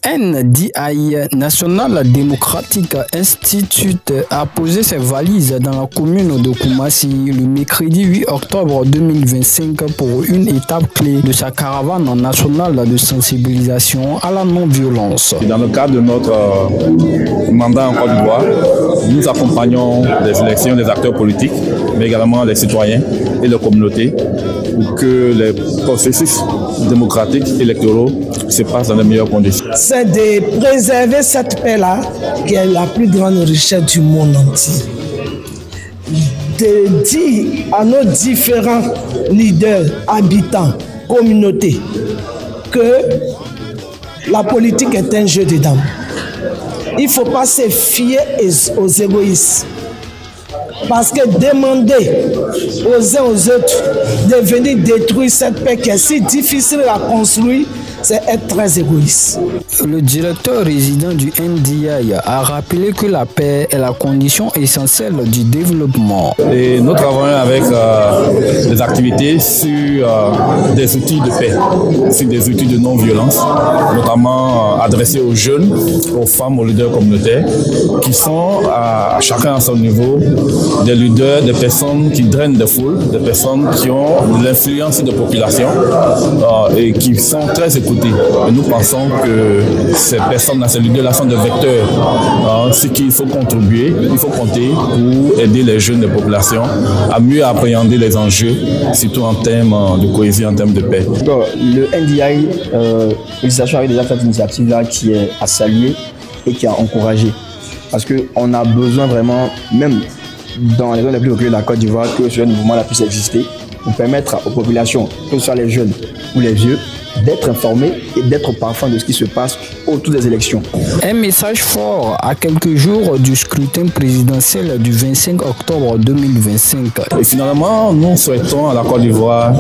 NDI, National Democratic Institute, a posé ses valises dans la commune de Koumassi le mercredi 8 octobre 2025 pour une étape clé de sa caravane nationale de sensibilisation à la non-violence. Dans le cadre de notre mandat en Côte d'Ivoire, nous accompagnons les élections des acteurs politiques, mais également les citoyens et les communautés pour que les processus démocratiques électoraux se passent dans les meilleures conditions. C'est de préserver cette paix-là qui est la plus grande richesse du monde entier. De dire à nos différents leaders, habitants, communautés, que la politique est un jeu de dames. Il ne faut pas se fier aux égoïstes. Parce que demander aux uns aux autres de venir détruire cette paix qui est si difficile à construire, c'est être très égoïste. Le directeur résident du NDI a rappelé que la paix est la condition essentielle du développement. Et nous travaillons avec des activités sur des outils de paix, sur des outils de non-violence, notamment adressés aux jeunes, aux femmes, aux leaders communautaires, qui sont à chacun à son niveau des leaders, des personnes qui drainent des foules, des personnes qui ont l'influence des populations et qui sont très écoutées. Et nous pensons que ces personnes-là, ces leaders-là sont des vecteurs. Ce qu'il faut contribuer, il faut compter pour aider les jeunes des populations à mieux appréhender les enjeux, surtout en termes de cohésion, en termes de paix. Le NDI, l'administration a déjà fait cette initiative-là qui est à saluer et qui a encouragé. Parce qu'on a besoin vraiment, même dans les zones les plus reculées de la Côte d'Ivoire, que ce mouvement-là puisse exister pour permettre aux populations, que ce soit les jeunes ou les vieux, d'être informés et d'être parfums de ce qui se passe autour des élections. Un message fort à quelques jours du scrutin présidentiel du 25 octobre 2025. Et finalement, nous souhaitons à la Côte d'Ivoire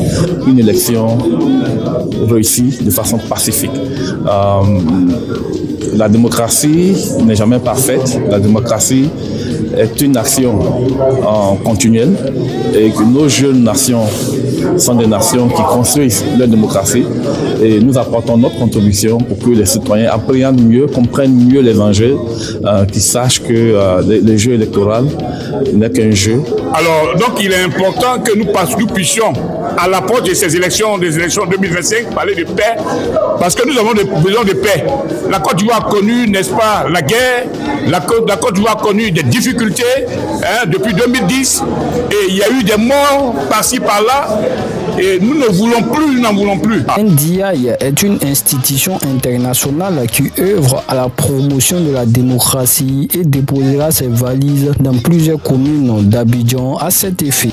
une élection réussie de façon pacifique. La démocratie n'est jamais parfaite. La démocratie est une action continuelle et que nos jeunes nations sont des nations qui construisent leur démocratie et nous apportons notre contribution pour que les citoyens appréhendent mieux, comprennent mieux les enjeux, qu'ils sachent que les jeux électoraux n'est qu'un jeu. Alors, donc il est important que nous puissions, à l'approche de ces élections, des élections 2025, parler de paix, parce que nous avons besoin de paix. La Côte d'Ivoire a connu, n'est-ce pas, la guerre, la Côte d'Ivoire a connu des difficultés depuis 2010, et il y a eu des morts par-ci, par-là, et nous n'en voulons plus. NDI est une institution internationale qui œuvre à la promotion de la démocratie et déposera ses valises dans plusieurs communes d'Abidjan à cet effet.